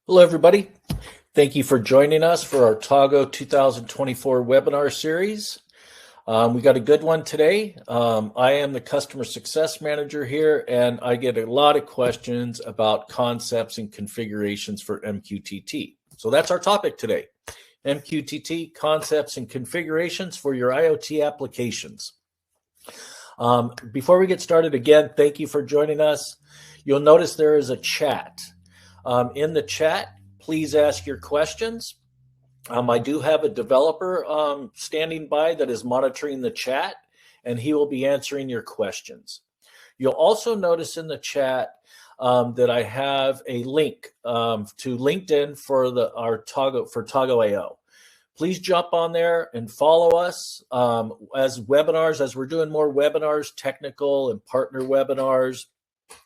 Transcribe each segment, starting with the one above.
Hello, everybody. Thank you for joining us for our Tago 2024 webinar series. We got a good one today. I am the Customer Success Manager here, and I get a lot of questions about concepts and configurations for MQTT. So that's our topic today, MQTT, concepts and configurations for your IoT applications. Before we get started, again, thank you for joining us. You'll notice there is a chat. In the chat, please ask your questions. I do have a developer standing by that is monitoring the chat, and he will be answering your questions. You'll also notice in the chat that I have a link to LinkedIn for TagoIO. Please jump on there and follow us as we're doing more webinars, technical and partner webinars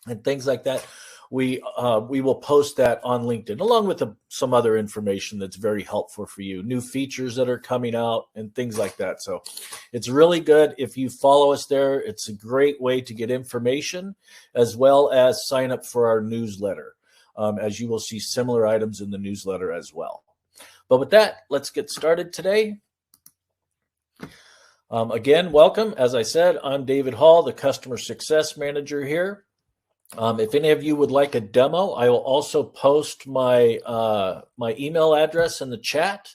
and things like that. We will post that on LinkedIn along with some other information that's very helpful for you, new features that are coming out and things like that. So it's really good if you follow us there. It's a great way to get information as well as sign up for our newsletter, as you will see similar items in the newsletter as well. But with that, let's get started today. Again, welcome. As I said, I'm David Hall, the Customer Success Manager here. If any of you would like a demo, I will also post my email address in the chat.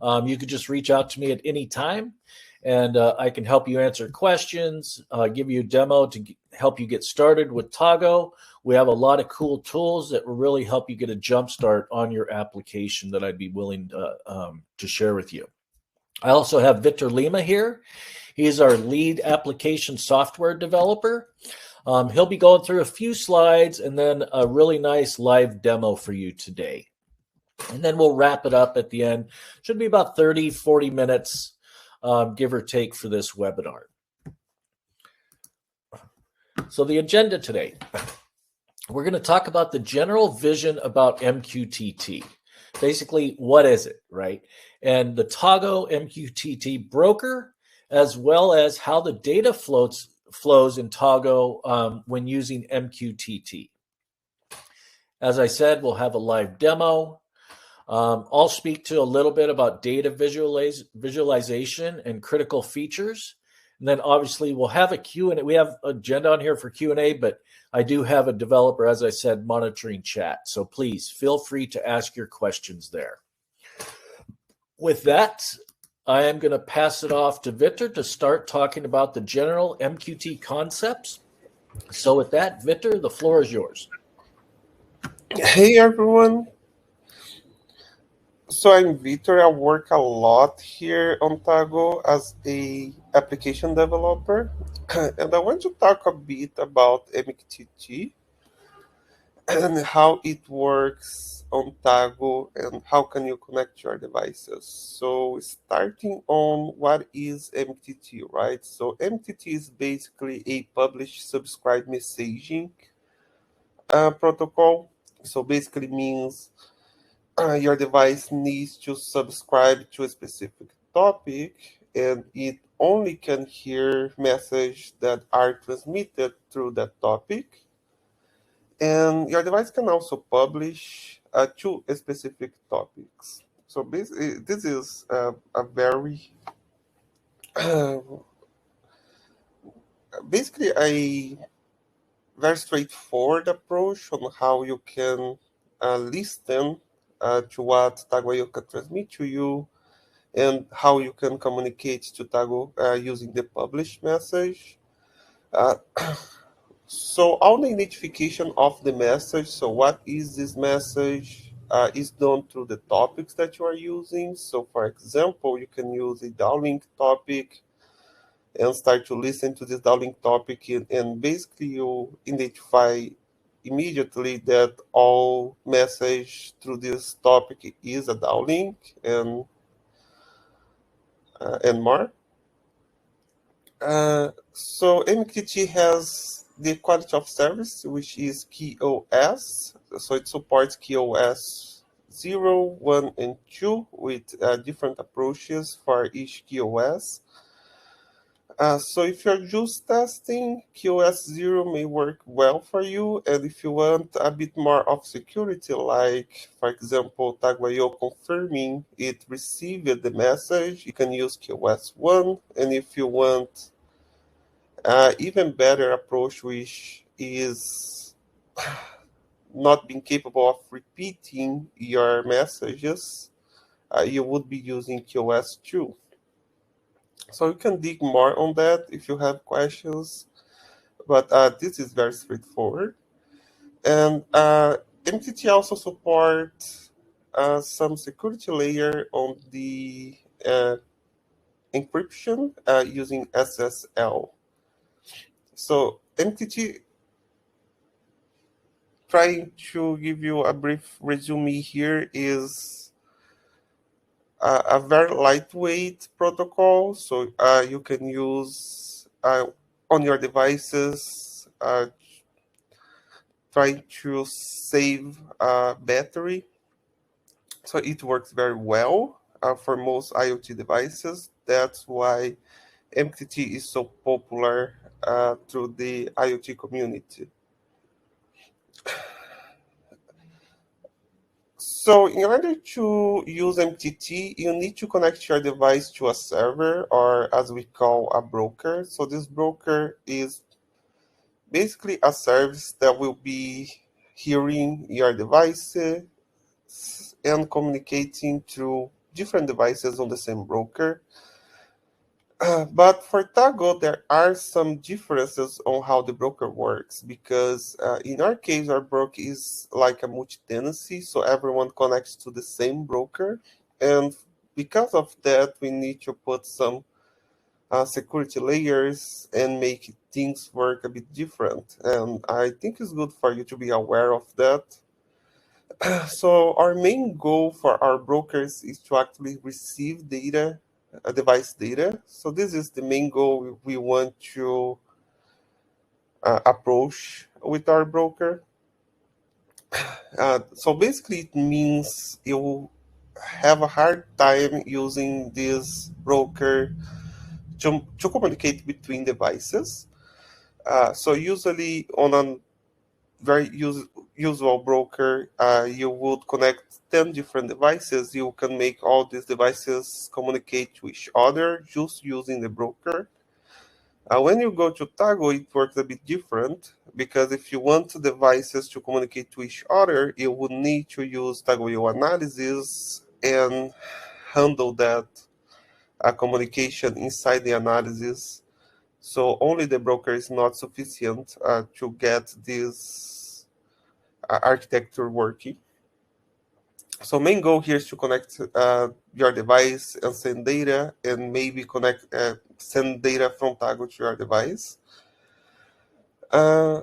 You could just reach out to me at any time, and I can help you answer questions, give you a demo to help you get started with Tago. We have a lot of cool tools that will really help you get a jump start on your application that I'd be willing to share with you. I also have Victor Lima here. He's our lead application software developer. He'll be going through a few slides and then a really nice live demo for you today. And then we'll wrap it up at the end. Should be about 30, 40 minutes, give or take, for this webinar. So the agenda today, we're going to talk about the general vision about MQTT. Basically, what is it, right? And the Tago MQTT broker, as well as how the data flows in Tago when using MQTT. As I said, we'll have a live demo. I'll speak to a little bit about data visualization and critical features. And then obviously we'll have a Q&A. We have an agenda on here for Q&A, but I do have a developer, as I said, monitoring chat. So please feel free to ask your questions there. With that, I am going to pass it off to Victor to start talking about the general MQTT concepts. So with that, Victor, the floor is yours. Hey everyone. So I'm Victor. I work a lot here on Tago as a application developer. And I want to talk a bit about MQTT and how it works on Tago and how can you connect your devices. So starting on what is MQTT, right? So MQTT is basically a publish subscribe messaging protocol. So basically means your device needs to subscribe to a specific topic, and it only can hear messages that are transmitted through that topic. And your device can also publish to specific topics. So basically, this is a very basically a very straightforward approach on how you can listen to what TagoIO can transmit to you and how you can communicate to Tago using the published message. So all the identification of the message, so what is this message, is done through the topics that you are using. So for example, you can use a downlink topic and start to listen to this downlink topic, and basically you identify immediately that all message through this topic is a downlink and more. So MQTT has the quality of service, which is QoS. So it supports QoS 0, 1, and 2 with different approaches for each QoS. So if you're just testing, QoS 0 may work well for you. And if you want a bit more of security, like, for example, TagoIO confirming it received the message, you can use QoS 1. And if you want even better approach, which is not being capable of repeating your messages, you would be using QoS 2. So you can dig more on that if you have questions, but this is very straightforward. And MQTT also supports some security layer on the encryption using SSL. So MQTT, trying to give you a brief resume here, is a very lightweight protocol. So you can use on your devices, trying to save battery. So it works very well for most IoT devices. That's why MQTT is so popular through the IoT community. So in order to use MQTT, you need to connect your device to a server, or as we call, a broker. So this broker is basically a service that will be hearing your device and communicating through different devices on the same broker. But for Tago, there are some differences on how the broker works, because in our case, our broker is like a multi-tenancy, so everyone connects to the same broker. And because of that, we need to put some security layers and make things work a bit different. And I think it's good for you to be aware of that. So our main goal for our brokers is to actually receive data, device data. So this is the main goal we want to approach with our broker. So basically, it means you have a hard time using this broker to communicate between devices. So usually on a very usual broker, you would connect 10 different devices. You can make all these devices communicate to each other just using the broker. When you go to Tago, it works a bit different, because if you want devices to communicate to each other, you would need to use TagoIO analysis and handle that communication inside the analysis. So only the broker is not sufficient to get this architecture working. So main goal here is to connect your device and send data, and maybe send data from Tago to your device. Uh,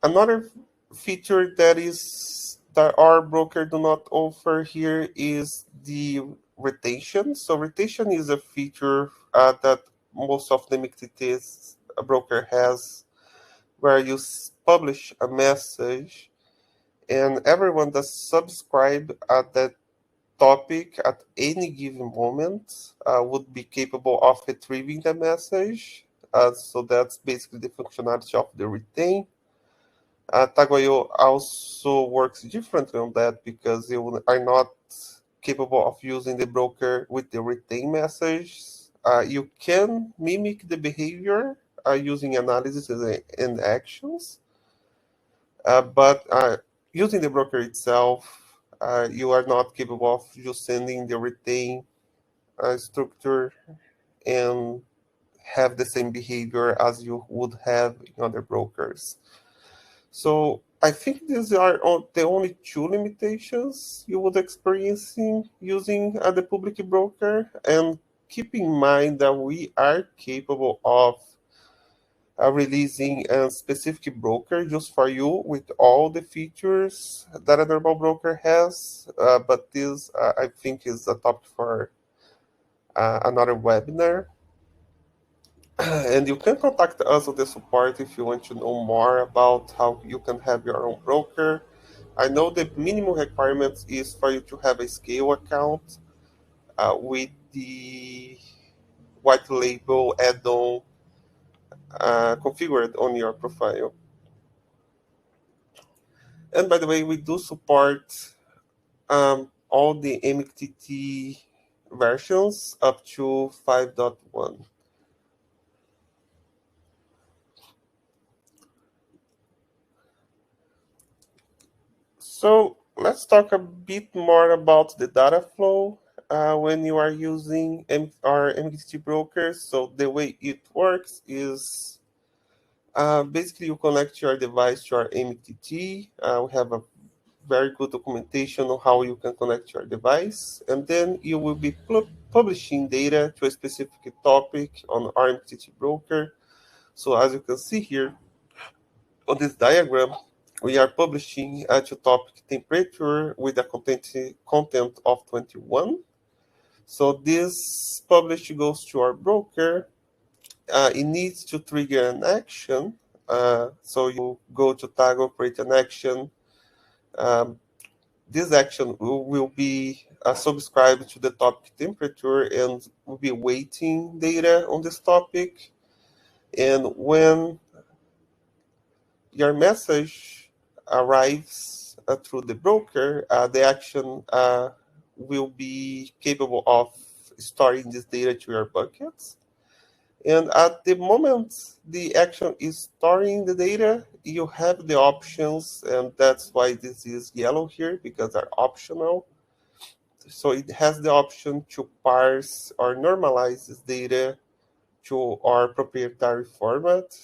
Another feature that our broker do not offer here is the retention. So retention is a feature that most of the MQTT broker has, where you publish a message, and everyone that subscribe at that topic at any given moment would be capable of retrieving the message. So that's basically the functionality of the retain. TagoIO also works differently on that, because you are not capable of using the broker with the retain message. You can mimic the behavior using analysis and actions, but using the broker itself, you are not capable of just sending the retain structure and have the same behavior as you would have in other brokers. So I think these are the only two limitations you would experience in using the public broker. And keep in mind that we are capable of releasing a specific broker just for you with all the features that a normal broker has. But this, I think, is a topic for another webinar. And you can contact us on the support if you want to know more about how you can have your own broker. I know the minimum requirements is for you to have a scale account. with the white label add-on configured on your profile. And by the way, we do support all the MQTT versions up to 5.1. So let's talk a bit more about the data flow when you are using our MQTT brokers. So the way it works is basically you connect your device to our MQTT. We have a very good documentation on how you can connect your device, and then you will be publishing data to a specific topic on our MQTT broker. So as you can see here on this diagram, we are publishing to topic temperature with a content of 21. So this publish goes to our broker. It needs to trigger an action. So you go to Tago, create an action. This action will be subscribed to the topic temperature and will be waiting data on this topic. And when your message arrives through the broker, the action will be capable of storing this data to your buckets. And at the moment the action is storing the data, you have the options, and that's why this is yellow here, because they're optional. So it has the option to parse or normalize this data to our proprietary format,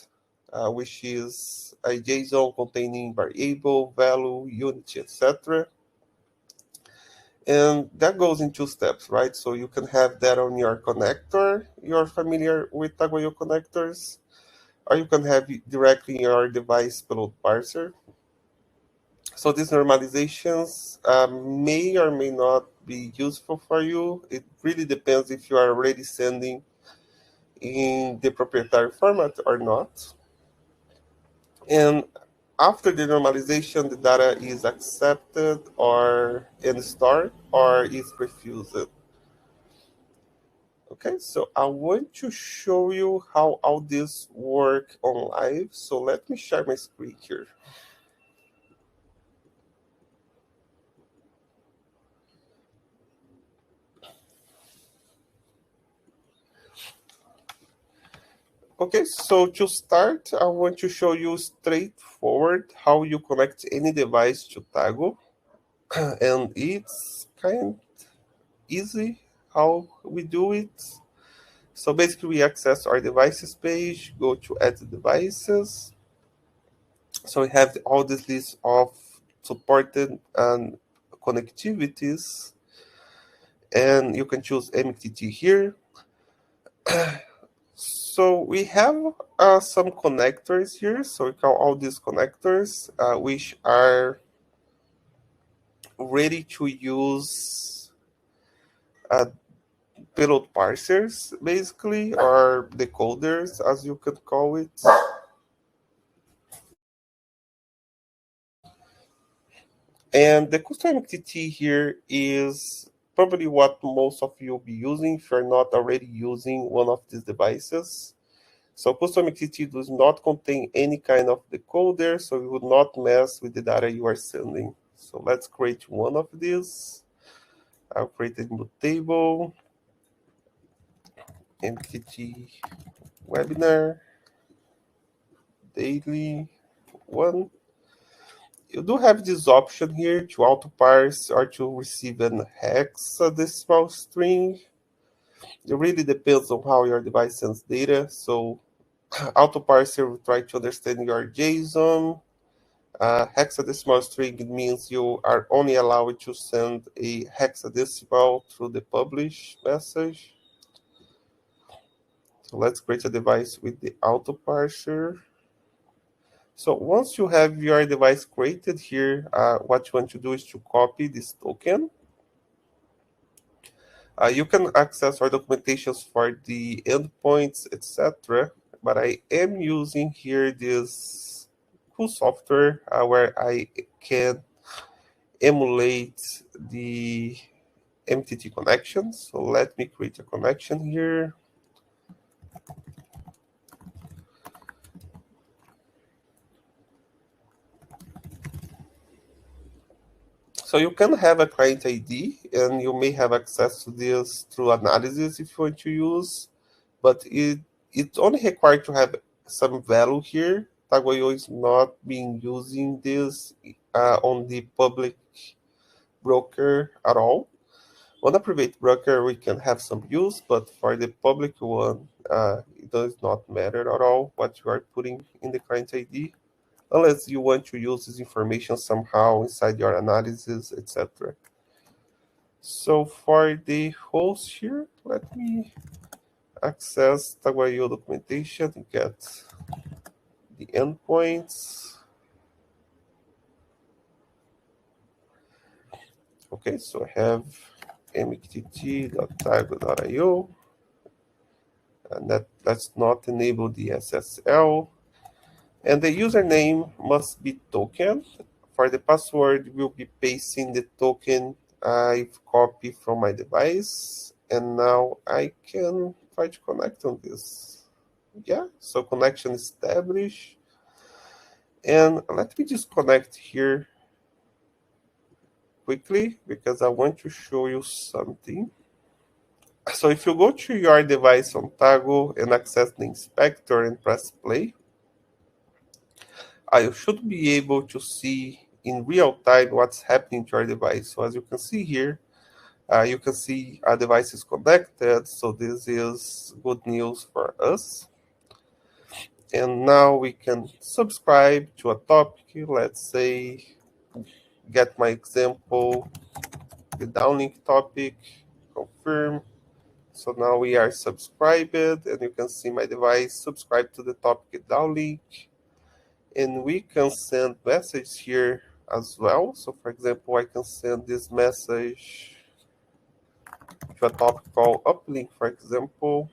which is a JSON containing variable, value, unit, etc. And that goes in two steps, right? So you can have that on your connector. You're familiar with TagoIO connectors, or you can have it directly in your device payload parser. So these normalizations may or may not be useful for you. It really depends if you are already sending in the proprietary format or not. And after the normalization, the data is accepted or in stored or is refused. Okay, so I want to show you how all this work on live. So let me share my screen here. Okay, so to start, I want to show you straightforward how you connect any device to Tago. And it's kind of easy how we do it. So basically we access our devices page, go to add devices. So we have all this list of supported and connectivities, and you can choose MQTT here. So we have some connectors here. So we call all these connectors, which are ready to use payload parsers, basically, or decoders, as you could call it. And the custom MQTT here is probably what most of you will be using if you're not already using one of these devices. So custom MQTT does not contain any kind of decoder, so it would not mess with the data you are sending. So let's create one of these. I'll create a new table, MQTT webinar, daily one. You do have this option here to auto parse or to receive an hexadecimal string. It really depends on how your device sends data. So auto parser will try to understand your JSON. Hexadecimal string means you are only allowed to send a hexadecimal through the publish message. So let's create a device with the auto parser. So once you have your device created here, what you want to do is to copy this token. You can access our documentations for the endpoints, etc. But I am using here this cool software where I can emulate the MQTT connection. So let me create a connection here. So you can have a client ID, and you may have access to this through analysis if you want to use, but it's only required to have some value here. TagoIO is not being using this on the public broker at all. On a private broker, we can have some use, but for the public one, it does not matter at all what you are putting in the client ID, unless you want to use this information somehow inside your analysis, etc. So for the host here, let me access TagoIO documentation and get the endpoints. Okay, so I have mqtt.tago.io, and let's not enable the SSL. And the username must be token. For the password, we'll be pasting the token I've copied from my device. And now I can try to connect on this. Yeah, so connection established. And let me just connect here quickly because I want to show you something. So if you go to your device on Tago and access the inspector and press play, you should be able to see in real time what's happening to your device. So as you can see here, you can see our device is connected. So this is good news for us. And now we can subscribe to a topic. Let's say, get my example, the downlink topic, confirm. So now we are subscribed, and you can see my device subscribed to the topic downlink. And we can send message here as well. So for example, I can send this message to a topic called uplink, for example,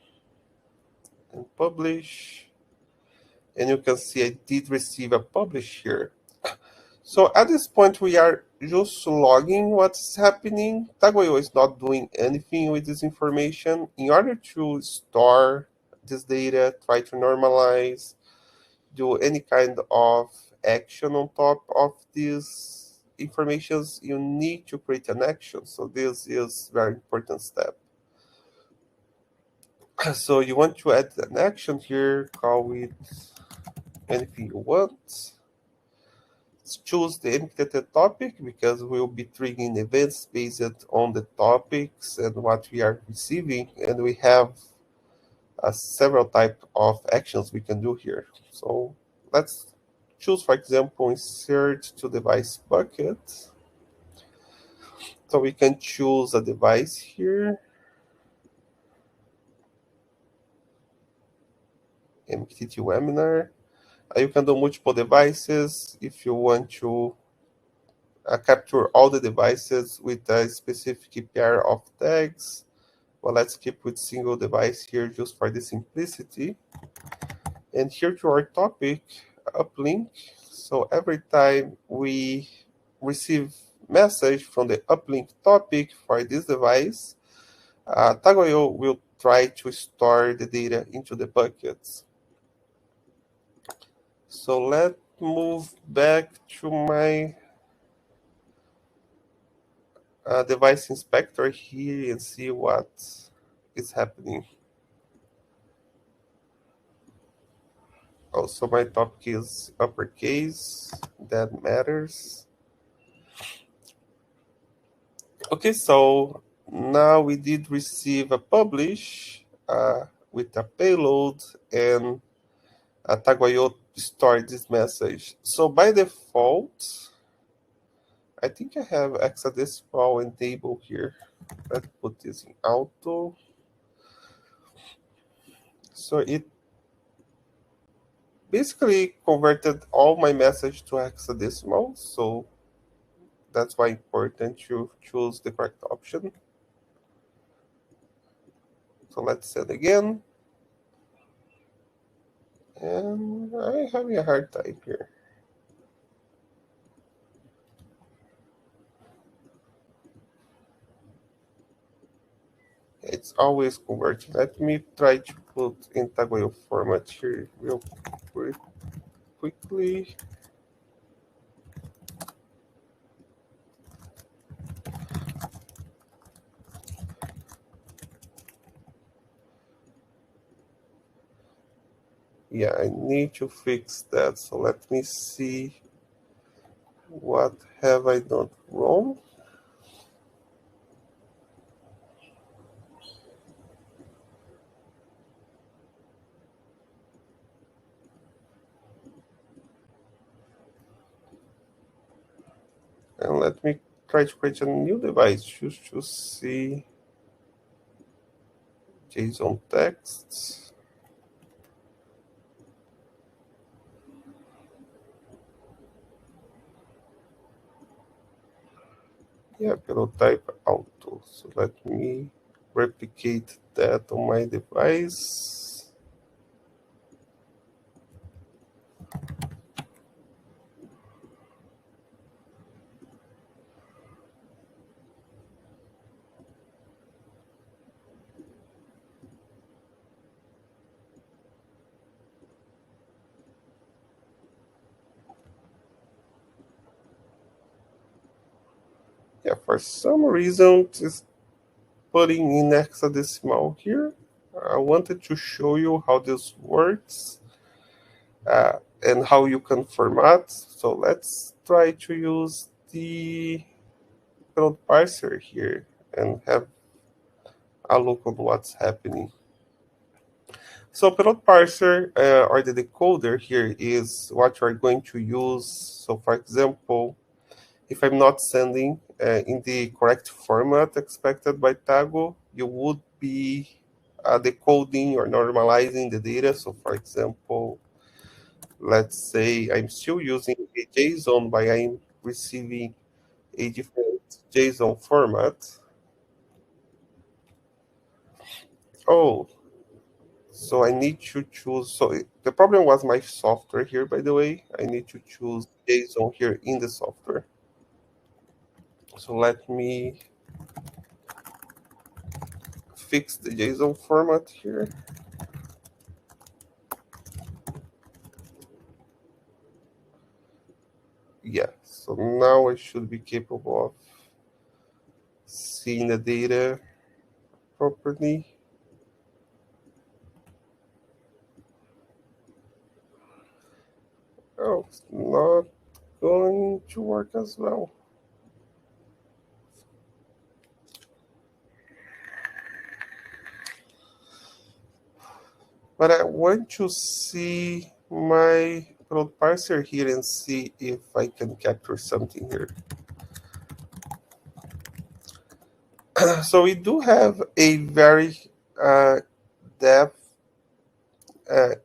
and publish. And you can see I did receive a publish here. So at this point, we are just logging what's happening. TagoIO is not doing anything with this information. In order to store this data, try to normalize, do any kind of action on top of these informations, you need to create an action. So this is a very important step. So you want to add an action here, call it anything you want. Choose the MQTT topic because we'll be triggering events based on the topics and what we are receiving, and we have several types of actions we can do here. So let's choose, for example, insert to device bucket. So we can choose a device here, MQTT webinar. You can do multiple devices if you want to capture all the devices with a specific pair of tags. Well, let's keep with single device here just for the simplicity. And here to our topic, uplink. So every time we receive message from the uplink topic for this device, TagoIO will try to store the data into the buckets. So let's move back to my device inspector here and see what is happening. Also, my topic is uppercase. That matters. Okay, so now we did receive a publish with a payload, and TagoIO stored this message. So by default, I think I have hexadecimal enabled here. Let's put this in auto. So it basically converted all my message to hexadecimal. So that's why important to choose the correct option. So let's send again. And I'm having a hard time here. it's always converting. Let me try to put in TagoIO format here real quickly. Yeah, I need to fix that. So let me see what have I done wrong. And let me try to create a new device just to see JSON text. Yeah, prototype auto. So let me replicate that on my device. Yeah, for some reason it's putting in hexadecimal here. I wanted to show you how this works and how you can format. So let's try to use the code parser here and have a look at what's happening. So payload parser or the decoder here is what you are going to use. So for example, if I'm not sending in the correct format expected by Tago, you would be decoding or normalizing the data. So for example, let's say I'm still using a JSON, but I'm receiving a different JSON format. Oh, so I need to choose. So the problem was my software here, by the way. I need to choose JSON here in the software. So let me fix the JSON format here. Yeah, so now I should be capable of seeing the data properly. Oh, it's not going to work as well. But I want to see my code parser here and see if I can capture something here. So we do have a very depth, uh,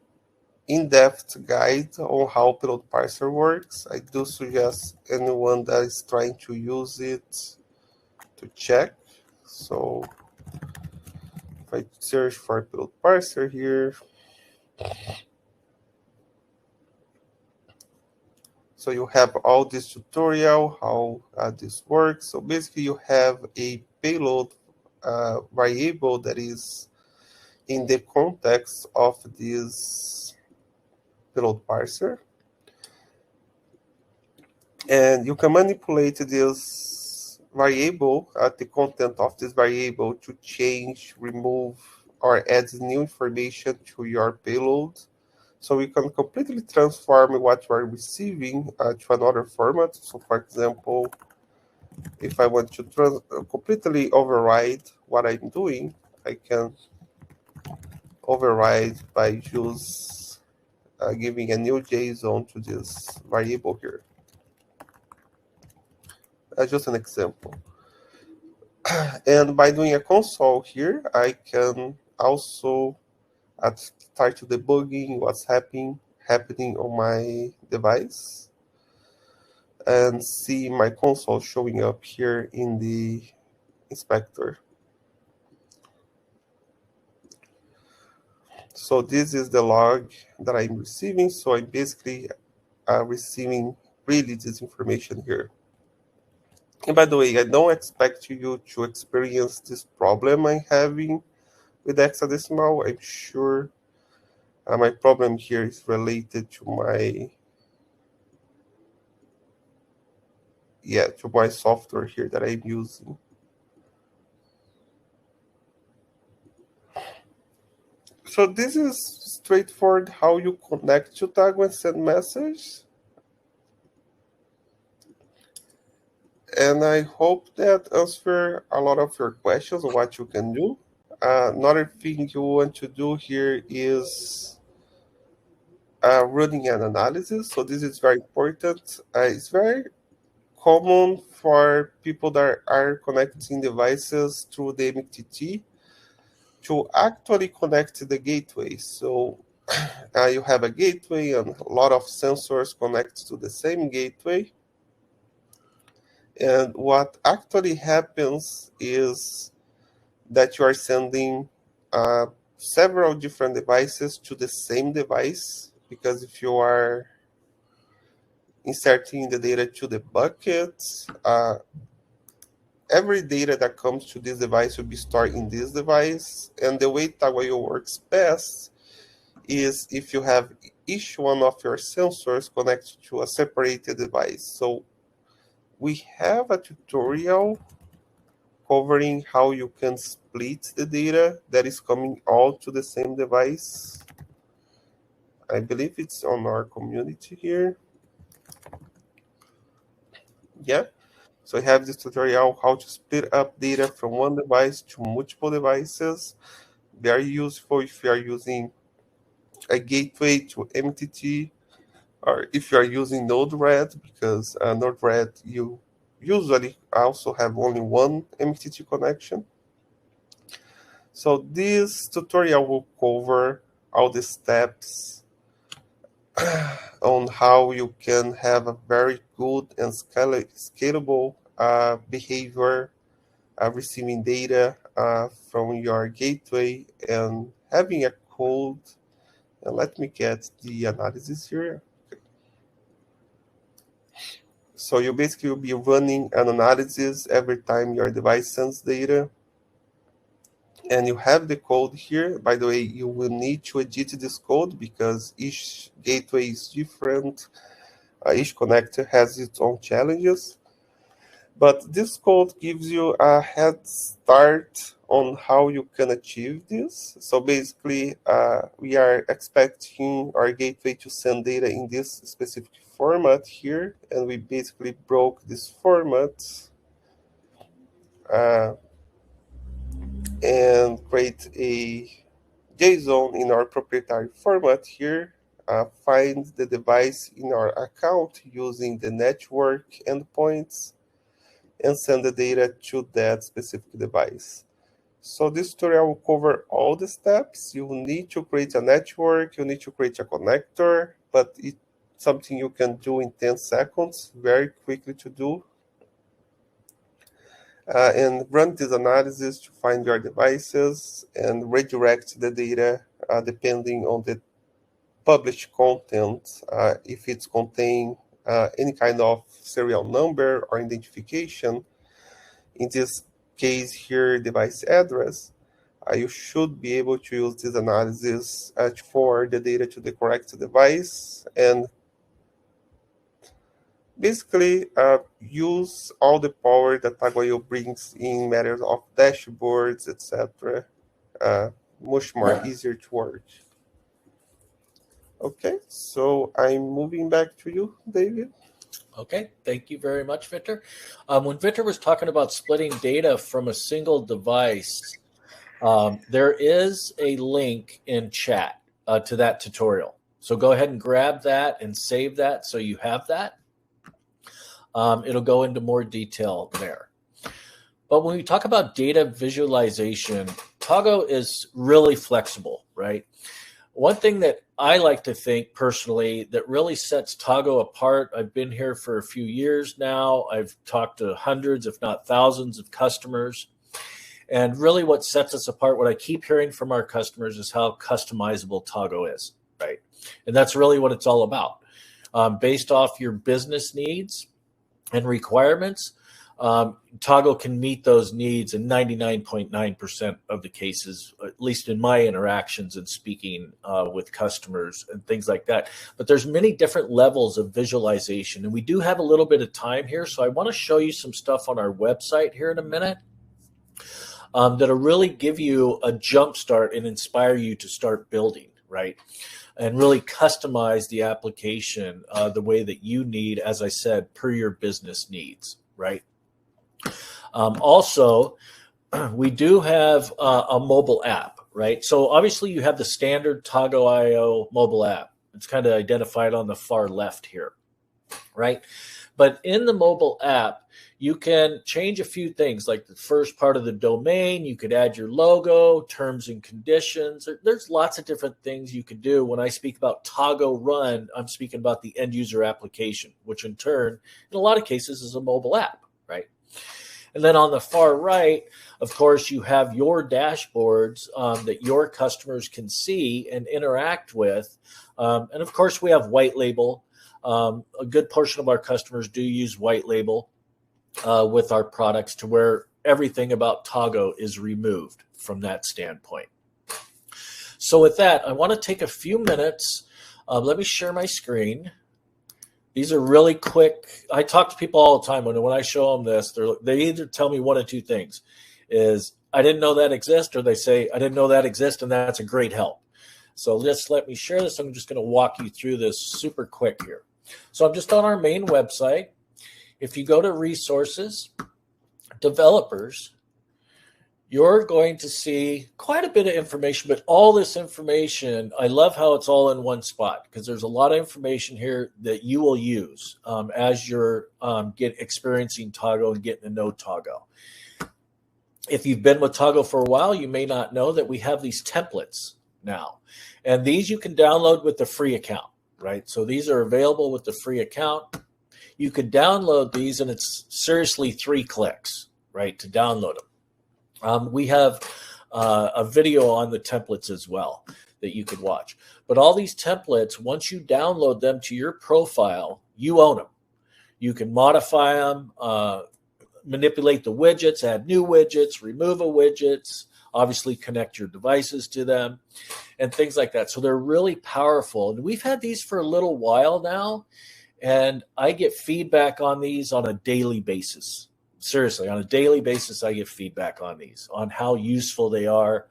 in-depth guide on how Pilot Parser works. I do suggest anyone that is trying to use it to check. So if I search for Pilot Parser here, so you have all this tutorial, how this works. So basically you have a payload variable that is in the context of this payload parser. And you can manipulate this variable, the content of this variable, to change, remove, or add new information to your payload. So you can completely transform what you are receiving to another format. So for example, if I want to completely override what I'm doing, I can override by just giving a new JSON to this variable here. Just an example. And by doing a console here, I can also start to debugging what's happening on my device and see my console showing up here in the inspector. So this is the log that I'm receiving. So I'm basically receiving really this information here. And by the way, I don't expect you to experience this problem I'm having with hexadecimal. I'm sure my problem here is related to my software here that I'm using. So this is straightforward how you connect to Tago and send messages. And I hope that answer a lot of your questions on what you can do. Another thing you want to do here is running an analysis. So this is very important. It's very common for people that are connecting devices through the MQTT to actually connect to the gateway. So you have a gateway and a lot of sensors connect to the same gateway. And what actually happens is that you are sending several different devices to the same device, because if you are inserting the data to the bucket, every data that comes to this device will be stored in this device. And the way TagoIO works best is if you have each one of your sensors connected to a separated device. So we have a tutorial covering how you can split the data that is coming all to the same device. I believe it's on our community here. Yeah. So we have this tutorial how to split up data from one device to multiple devices. Very useful if you are using a gateway to MQTT, or if you are using Node-RED, because Node-RED you usually also have only one MQTT connection. So this tutorial will cover all the steps on how you can have a very good and scalable behavior receiving data from your gateway and having a code. And let me get the analysis here. So you basically will be running an analysis every time your device sends data. And you have the code here. By the way, you will need to edit this code because each gateway is different. Each connector has its own challenges. But this code gives you a head start on how you can achieve this. So basically, we are expecting our gateway to send data in this specific format here. And we basically broke this format and create a JSON in our proprietary format here, find the device in our account using the network endpoints, and send the data to that specific device. So this tutorial will cover all the steps. You will need to create a network, you need to create a connector, but it's something you can do in 10 seconds, very quickly to do. And run this analysis to find your devices and redirect the data depending on the published content, if it's contain any kind of serial number or identification. In this case here, device address, you should be able to use this analysis to forward the data to the correct device and basically use all the power that TagoIO brings in matters of dashboards, etc. Much more easier to work. Okay, so I'm moving back to you, David. Okay, thank you very much, Victor. When Victor was talking about splitting data from a single device, there is a link in chat to that tutorial. So go ahead and grab that and save that so you have that. It'll go into more detail there. But when we talk about data visualization, Tago is really flexible, right? One thing that I like to think personally that really sets Tago apart, I've been here for a few years now. I've talked to hundreds, if not thousands of customers. And really what sets us apart, what I keep hearing from our customers is how customizable Tago is, right? And that's really what it's all about. Based off your business needs and requirements, Toggle can meet those needs in 99.9% of the cases, at least in my interactions and speaking with customers and things like that. But there's many different levels of visualization, and we do have a little bit of time here, so I want to show you some stuff on our website here in a minute that'll really give you a jump start and inspire you to start building, right? And really customize the application the way that you need, as I said, per your business needs, right? Also, we do have a mobile app, right? So obviously you have the standard TagoIO mobile app. It's kind of identified on the far left here, right? But in the mobile app, you can change a few things, like the first part of the domain. You could add your logo, terms and conditions. There's lots of different things you could do. When I speak about Tago Run, I'm speaking about the end user application, which in turn, in a lot of cases, is a mobile app, right? And then on the far right, of course, you have your dashboards that your customers can see and interact with. And of course, we have white label. A good portion of our customers do use white label with our products, to where everything about Tago is removed from that standpoint. So with that, I want to take a few minutes. Let me share my screen. These are really quick. I talk to people all the time. When I show them this, they either tell me one of two things: is I didn't know that exists, or they say I didn't know that exists, and that's a great help. So just let me share this. I'm just going to walk you through this super quick here. So I'm just on our main website. If you go to resources, developers, you're going to see quite a bit of information, but all this information, I love how it's all in one spot, because there's a lot of information here that you will use as you're experiencing Tago and getting to know Tago. If you've been with Tago for a while, you may not know that we have these templates now. And these you can download with the free account, right? So these are available with the free account. You could download these, and it's seriously 3 clicks, right, to download them. We have a video on the templates as well that you could watch. But all these templates, once you download them to your profile, you own them. You can modify them, manipulate the widgets, add new widgets, remove widgets, obviously connect your devices to them, and things like that. So they're really powerful. And we've had these for a little while now, and I get feedback on these on a daily basis. Seriously, on a daily basis, I get feedback on these, on how useful they are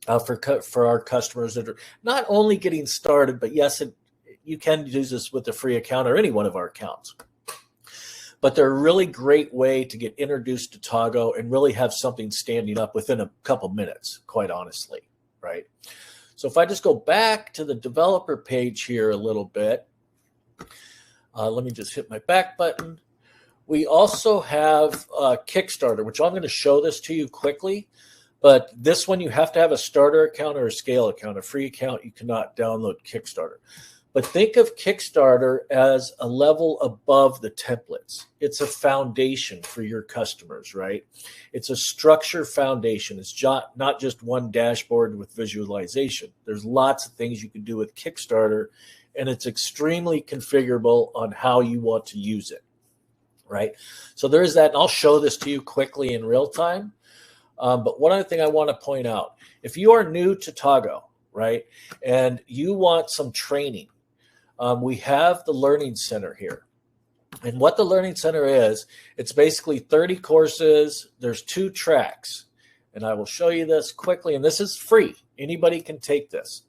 for our customers that are not only getting started, but yes, you can use this with the free account or any one of our accounts. But they're a really great way to get introduced to Tago and really have something standing up within a couple minutes, quite honestly, right? So if I just go back to the developer page here a little bit, let me just hit my back button. We also have Kickstarter, which I'm going to show this to you quickly. But this one, you have to have a starter account or a scale account. A free account, you cannot download Kickstarter. But think of Kickstarter as a level above the templates. It's a foundation for your customers, right? It's a structure foundation. It's not just one dashboard with visualization. There's lots of things you can do with Kickstarter, and it's extremely configurable on how you want to use it, right? So there is that, and I'll show this to you quickly in real time. But one other thing I want to point out, if you are new to Tago, right, and you want some training, we have the Learning Center here. And what the Learning Center is, it's basically 30 courses. There's 2 tracks. And I will show you this quickly. And this is free. Anybody can take this.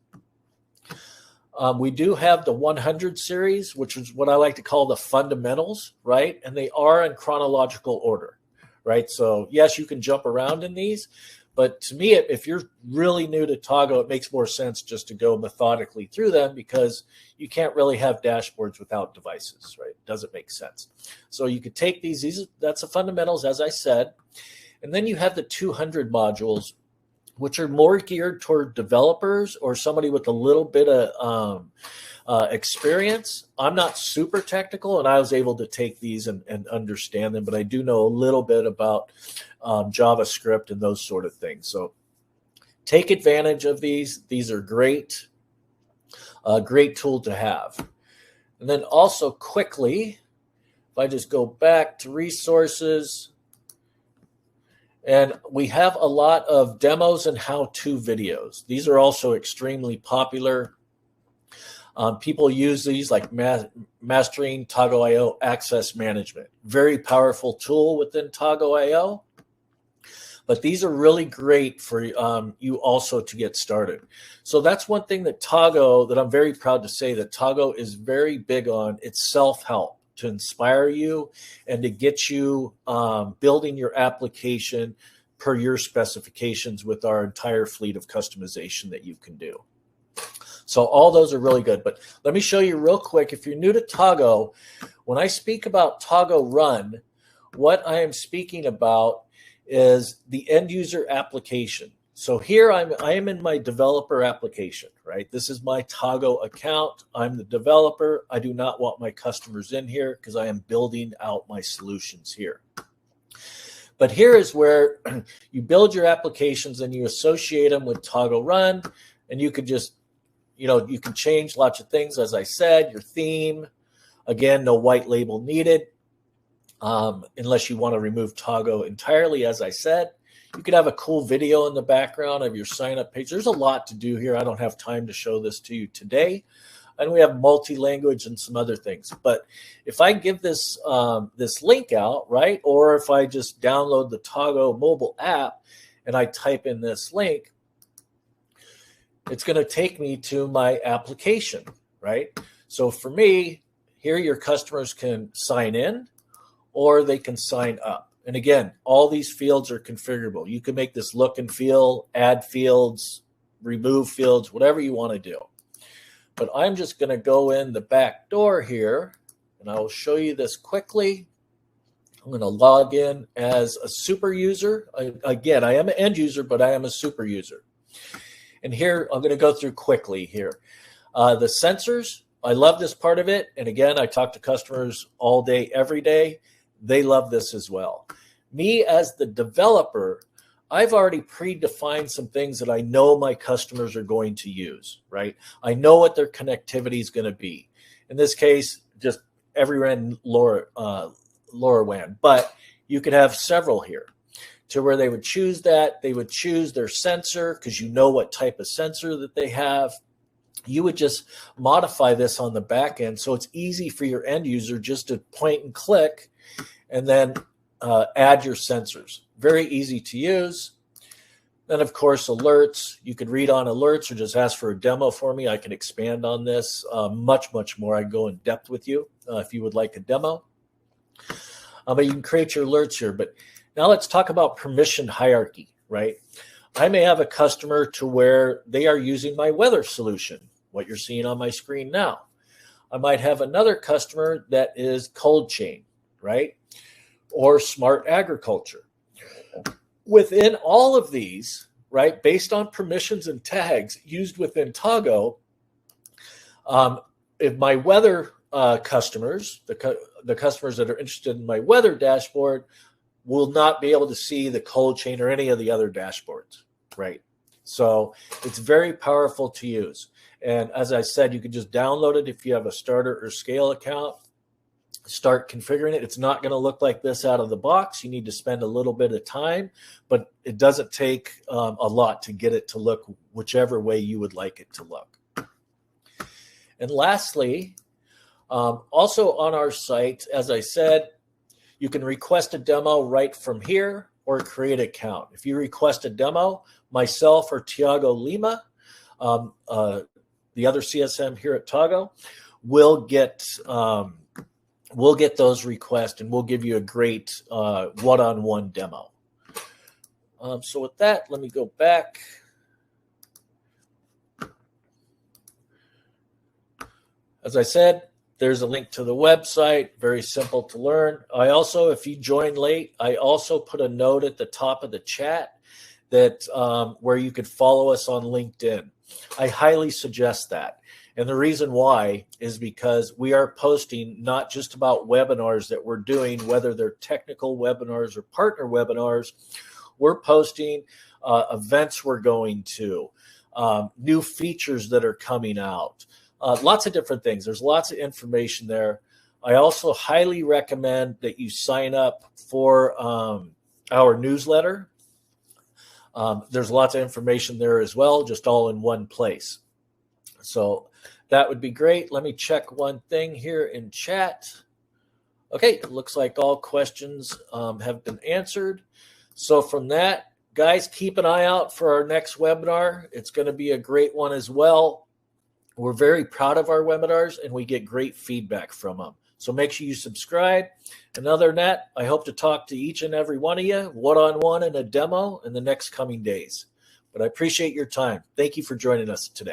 We do have the 100 series, which is what I like to call the fundamentals, right? And they are in chronological order, right? So yes, you can jump around in these. But to me, if you're really new to Tago, it makes more sense just to go methodically through them, because you can't really have dashboards without devices, right? It doesn't make sense. So you could take these, that's the fundamentals, as I said. And then you have the 200 modules, which are more geared toward developers or somebody with a little bit of experience. I'm not super technical, and I was able to take these and understand them, but I do know a little bit about JavaScript and those sort of things. So take advantage of these. These are great, great tool to have. And then also quickly, If I just go back to resources, and we have a lot of demos and how-to videos. These are also extremely popular. People use these like mastering TagoIO access management. Very powerful tool within TagoIO. But these are really great for you also to get started. So that's one thing that I'm very proud to say that Tago is very big on. It's self-help to inspire you and to get you building your application per your specifications with our entire fleet of customization that you can do. So all those are really good. But let me show you real quick. If you're new to Tago, when I speak about Tago Run, what I am speaking about is the end user application. So here I am in my developer application, right? This is my Tago account. I'm the developer. I do not want my customers in here because I am building out my solutions here. But here is where you build your applications and you associate them with Tago Run, and you could just, you can change lots of things. As I said, your theme, again, no white label needed. Unless you want to remove Tago entirely, as I said. You could have a cool video in the background of your sign-up page. There's a lot to do here. I don't have time to show this to you today. And we have multi-language and some other things. But if I give this this link out, right, or if I just download the Tago mobile app and I type in this link, it's going to take me to my application, right? So for me, here your customers can sign in or they can sign up. And again, all these fields are configurable. You can make this look and feel, add fields, remove fields, whatever you want to do. But I'm just going to go in the back door here, and I will show you this quickly. I'm going to log in as a super user. Again, I am an end user, but I am a super user. And here, I'm going to go through quickly here. The sensors, I love this part of it. And again, I talk to customers all day, every day. They love this as well. Me as the developer, I've already predefined some things that I know my customers are going to use, right? I know what their connectivity is going to be. In this case, just every LoRaWAN, but you could have several here to where they would choose that. They would choose their sensor because you know what type of sensor that they have. You would just modify this on the back end so it's easy for your end user just to point and click and then add your sensors. Very easy to use. Then, of course, alerts. You could read on alerts or just ask for a demo for me. I can expand on this much, much more. I go in depth with you if you would like a demo. But you can create your alerts here. But now let's talk about permission hierarchy, right? I may have a customer to where they are using my weather solution, what you're seeing on my screen now. I might have another customer that is cold chain, right? Or smart agriculture. Within all of these, right, based on permissions and tags used within Tago, if my weather customers, the customers that are interested in my weather dashboard, will not be able to see the cold chain or any of the other dashboards, right? So it's very powerful to use. And as I said, you can just download it if you have a starter or scale account. Start configuring it. It's not going to look like this out of the box. You need to spend a little bit of time, but it doesn't take a lot to get it to look whichever way you would like it to look. And lastly, also on our site, as I said, you can request a demo right from here or create an account. If you request a demo, myself or Tiago Lima, the other CSM here at Tago, will get those requests and we'll give you a great one-on-one demo. So with that, let me go back. As I said, there's a link to the website, very simple to learn. I also, if you joined late, I also put a note at the top of the chat that where you could follow us on LinkedIn. I highly suggest that. And the reason why is because we are posting not just about webinars that we're doing, whether they're technical webinars or partner webinars. We're posting events we're going to, new features that are coming out, lots of different things. There's lots of information there. I also highly recommend that you sign up for our newsletter. There's lots of information there as well, just all in one place. So that would be great. Let me check one thing here in chat. Okay, it looks like all questions have been answered. So from that, guys, keep an eye out for our next webinar. It's going to be a great one as well. We're very proud of our webinars, and we get great feedback from them. So make sure you subscribe. And other than that, I hope to talk to each and every one of you one-on-one in a demo in the next coming days. But I appreciate your time. Thank you for joining us today.